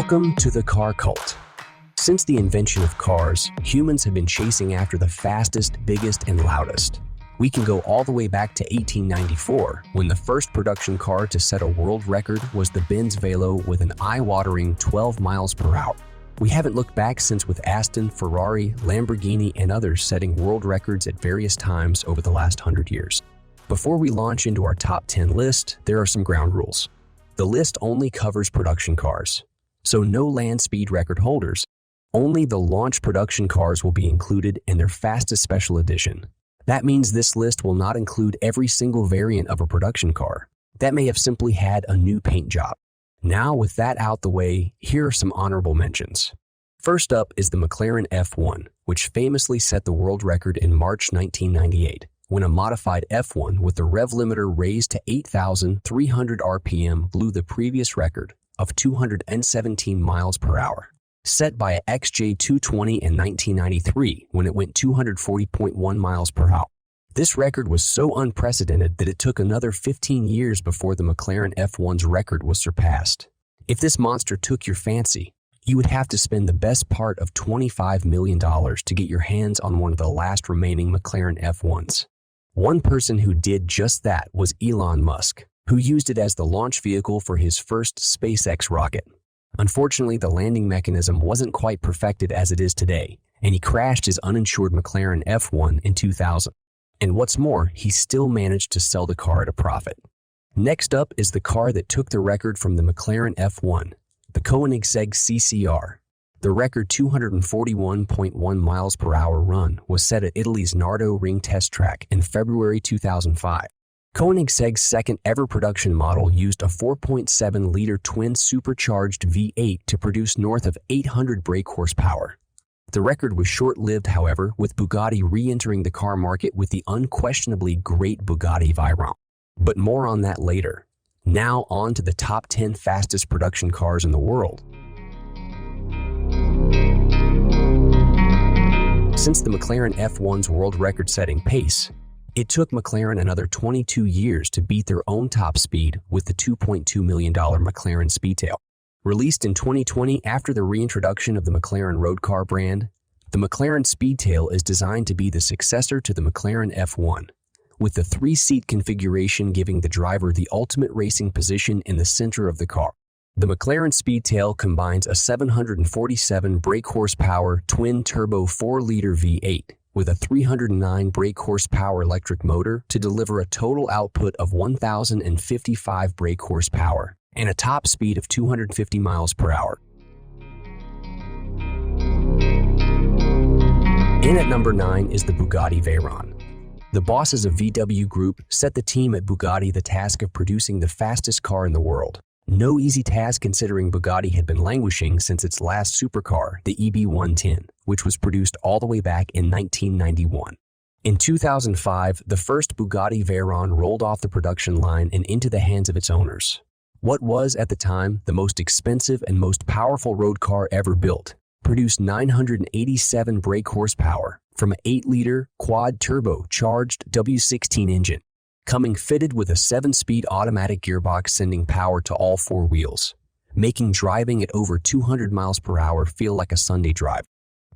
Welcome to the car cult. Since the invention of cars, humans have been chasing after the fastest, biggest, and loudest. We can go all the way back to 1894, when the first production car to set a world record was the Benz Velo with an eye-watering 12 miles per hour. We haven't looked back since, with Aston, Ferrari, Lamborghini, and others setting world records at various times over the last 100 years. Before we launch into our top 10 list, there are some ground rules. The list only covers production cars, so no land speed record holders. Only the launch production cars will be included in their fastest special edition. That means this list will not include every single variant of a production car that may have simply had a new paint job. Now, with that out the way, here are some honorable mentions. First up is the McLaren F1, which famously set the world record in March 1998, when a modified F1 with the rev limiter raised to 8,300 RPM blew the previous record of 217 miles per hour, set by a XJ220 in 1993 when it went 240.1 miles per hour. This record was so unprecedented that it took another 15 years before the McLaren F1's record was surpassed. If this monster took your fancy, you would have to spend the best part of $25 million to get your hands on one of the last remaining McLaren F1s. One person who did just that was Elon Musk, who used it as the launch vehicle for his first SpaceX rocket. Unfortunately, the landing mechanism wasn't quite perfected as it is today, and he crashed his uninsured McLaren F1 in 2000. And what's more, he still managed to sell the car at a profit. Next up is the car that took the record from the McLaren F1, the Koenigsegg CCR. The record 241.1 miles per hour run was set at Italy's Nardo Ring test track in February 2005. Koenigsegg's second ever production model used a 4.7-liter twin supercharged V8 to produce north of 800 brake horsepower. The record was short-lived, however, with Bugatti re-entering the car market with the unquestionably great Bugatti Veyron. But more on that later. Now on to the top 10 fastest production cars in the world. Since the McLaren F1's world record-setting pace, it took McLaren another 22 years to beat their own top speed with the $2.2 million McLaren Speedtail. Released in 2020 after the reintroduction of the McLaren road car brand, the McLaren Speedtail is designed to be the successor to the McLaren F1, with the 3-seat configuration giving the driver the ultimate racing position in the center of the car. The McLaren Speedtail combines a 747 brake horsepower twin-turbo 4-liter V8 with a 309 brake horsepower electric motor to deliver a total output of 1,055 brake horsepower and a top speed of 250 miles per hour. In at number 9 is the Bugatti Veyron. The bosses of VW Group set the team at Bugatti the task of producing the fastest car in the world. No easy task, considering Bugatti had been languishing since its last supercar, the EB110, which was produced all the way back in 1991. In 2005, the first Bugatti Veyron rolled off the production line and into the hands of its owners. What was, at the time, the most expensive and most powerful road car ever built, produced 987 brake horsepower from an 8-liter quad-turbo charged W16 engine, coming fitted with a 7-speed automatic gearbox sending power to all 4 wheels, making driving at over 200 miles per hour feel like a Sunday drive.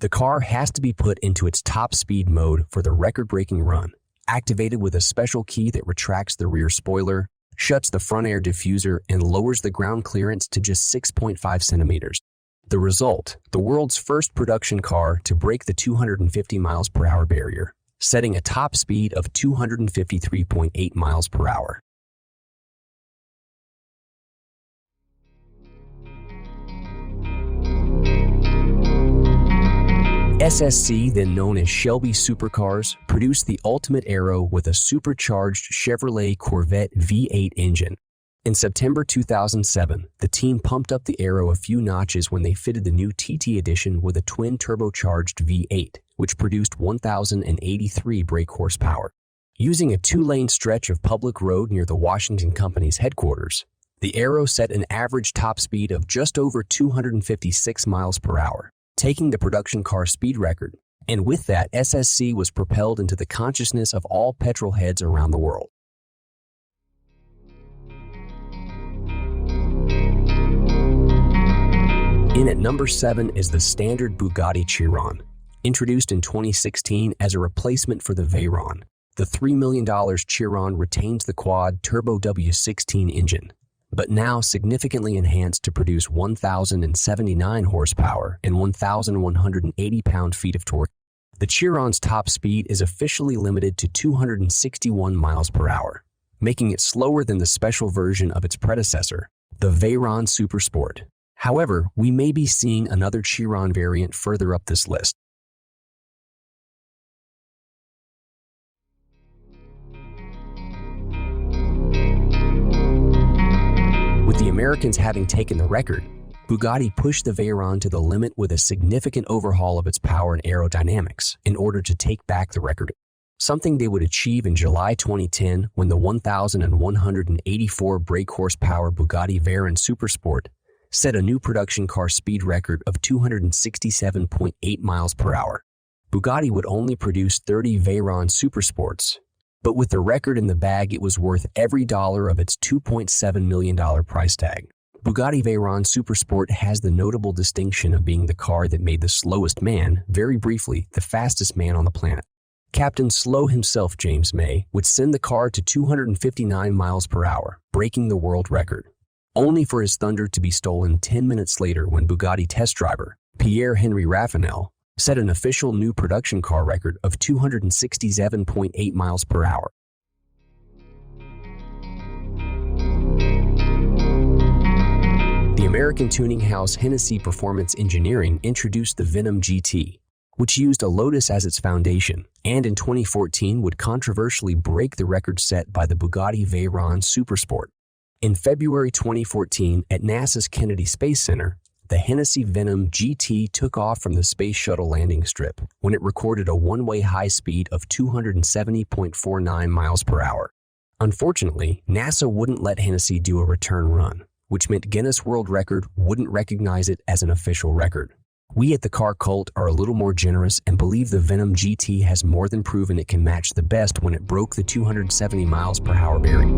The car has to be put into its top speed mode for the record-breaking run, activated with a special key that retracts the rear spoiler, shuts the front air diffuser, and lowers the ground clearance to just 6.5 centimeters. The result, the world's first production car to break the 250 miles per hour barrier, setting a top speed of 253.8 miles per hour. SSC, then known as Shelby Supercars, produced the ultimate aero with a supercharged Chevrolet Corvette V8 engine. In September 2007, the team pumped up the aero a few notches when they fitted the new TT edition with a twin turbocharged V8, which produced 1,083 brake horsepower. Using a 2-lane stretch of public road near the Washington Company's headquarters, the aero set an average top speed of just over 256 miles per hour, taking the production car speed record. And with that, SSC was propelled into the consciousness of all petrol heads around the world. In at number 7 is the standard Bugatti Chiron. Introduced in 2016 as a replacement for the Veyron, the $3 million Chiron retains the quad-turbo W16 engine, but now significantly enhanced to produce 1,079 horsepower and 1,180 pound-feet of torque. The Chiron's top speed is officially limited to 261 miles per hour, making it slower than the special version of its predecessor, the Veyron Supersport. However, we may be seeing another Chiron variant further up this list. With the Americans having taken the record, Bugatti pushed the Veyron to the limit with a significant overhaul of its power and aerodynamics in order to take back the record, something they would achieve in July 2010 when the 1,184 brake horsepower Bugatti Veyron Supersport set a new production car speed record of 267.8 miles per hour. Bugatti would only produce 30 Veyron Supersports, but with the record in the bag, it was worth every dollar of its $2.7 million price tag. Bugatti Veyron Supersport has the notable distinction of being the car that made the slowest man, very briefly, the fastest man on the planet. Captain Slow himself, James May, would send the car to 259 miles per hour, breaking the world record, only for his thunder to be stolen 10 minutes later when Bugatti test driver Pierre-Henri Raffinel set an official new production car record of 267.8 miles per hour. The American tuning house Hennessy Performance Engineering introduced the Venom GT, which used a Lotus as its foundation, and in 2014 would controversially break the record set by the Bugatti Veyron Supersport. In February 2014, at NASA's Kennedy Space Center, the Hennessy Venom GT took off from the Space Shuttle landing strip when it recorded a one-way high speed of 270.49 miles per hour. Unfortunately, NASA wouldn't let Hennessy do a return run, which meant Guinness World Record wouldn't recognize it as an official record. We at the Car Cult are a little more generous and believe the Venom GT has more than proven it can match the best when it broke the 270 miles per hour barrier.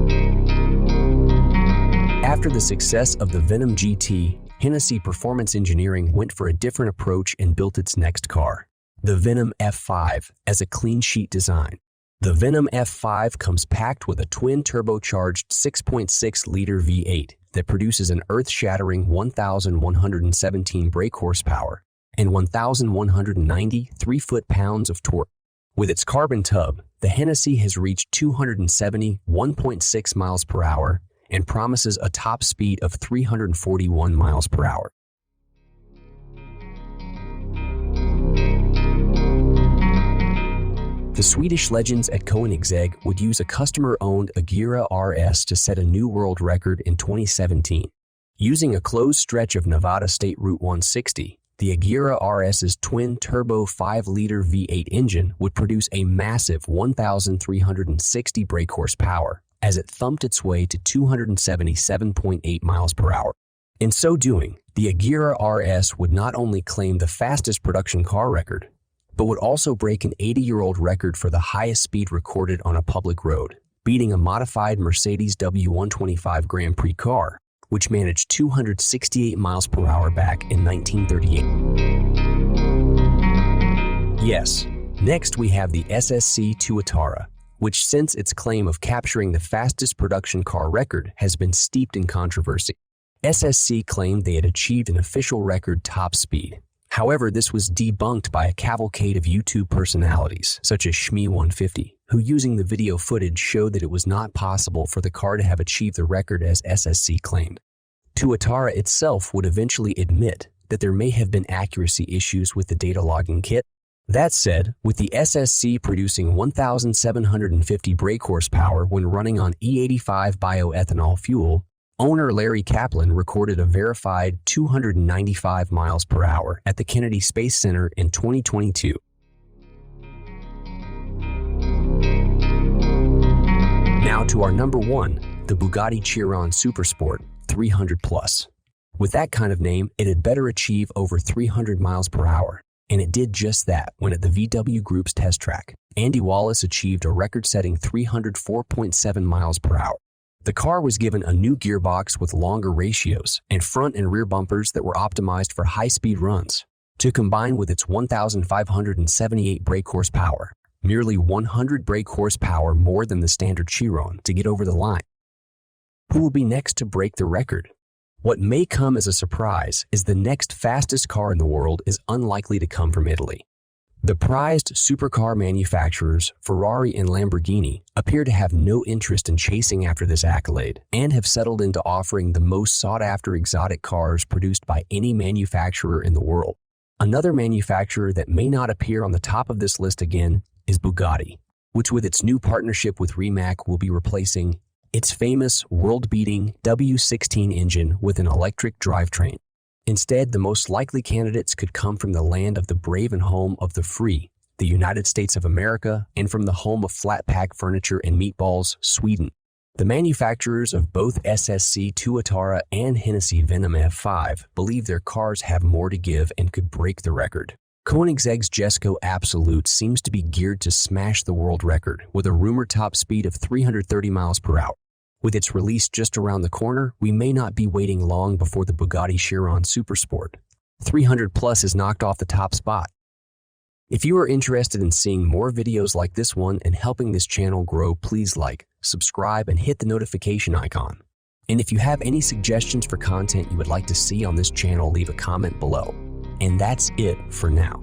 After the success of the Venom GT, Hennessy Performance Engineering went for a different approach and built its next car, the Venom F5, as a clean sheet design. The Venom F5 comes packed with a twin-turbocharged 6.6-liter V8 that produces an earth-shattering 1,117 brake horsepower and 1,190 3-foot-pounds of torque. With its carbon tub, the Hennessy has reached 271.6 miles per hour and promises a top speed of 341 miles per hour. The Swedish legends at Koenigsegg would use a customer-owned Agera RS to set a new world record in 2017. Using a closed stretch of Nevada State Route 160, the Agera RS's twin-turbo 5-liter V8 engine would produce a massive 1,360 brake horsepower as it thumped its way to 277.8 miles per hour. In so doing, the Agera RS would not only claim the fastest production car record, but would also break an 80-year-old record for the highest speed recorded on a public road, beating a modified Mercedes W125 Grand Prix car, which managed 268 miles per hour back in 1938. Yes, next we have the SSC Tuatara, which since its claim of capturing the fastest production car record has been steeped in controversy. SSC claimed they had achieved an official record top speed. However, this was debunked by a cavalcade of YouTube personalities, such as Shmee150, who using the video footage showed that it was not possible for the car to have achieved the record as SSC claimed. Tuatara itself would eventually admit that there may have been accuracy issues with the data logging kit. That said, with the SSC producing 1,750 brake horsepower when running on E85 bioethanol fuel, owner Larry Kaplan recorded a verified 295 miles per hour at the Kennedy Space Center in 2022. Now to our number 1, the Bugatti Chiron Supersport 300+. With that kind of name, it had better achieve over 300 miles per hour. And it did just that when at the VW Group's test track, Andy Wallace achieved a record-setting 304.7 miles per hour. The car was given a new gearbox with longer ratios and front and rear bumpers that were optimized for high-speed runs. To combine with its 1,578 brake horsepower, merely 100 brake horsepower more than the standard Chiron to get over the line. Who will be next to break the record? What may come as a surprise is the next fastest car in the world is unlikely to come from Italy. The prized supercar manufacturers Ferrari and Lamborghini appear to have no interest in chasing after this accolade and have settled into offering the most sought-after exotic cars produced by any manufacturer in the world. Another manufacturer that may not appear on the top of this list again is Bugatti, which with its new partnership with Rimac will be replacing its famous world-beating W16 engine with an electric drivetrain. Instead, the most likely candidates could come from the land of the brave and home of the free, the United States of America, and from the home of flat-pack furniture and meatballs, Sweden. The manufacturers of both SSC Tuatara and Hennessy Venom F5 believe their cars have more to give and could break the record. Koenigsegg's Jesko Absolute seems to be geared to smash the world record with a rumored top speed of 330 miles per hour. With its release just around the corner, we may not be waiting long before the Bugatti Chiron Supersport. 300 plus has knocked off the top spot. If you are interested in seeing more videos like this one and helping this channel grow, please like, subscribe, and hit the notification icon. And if you have any suggestions for content you would like to see on this channel, leave a comment below. And that's it for now.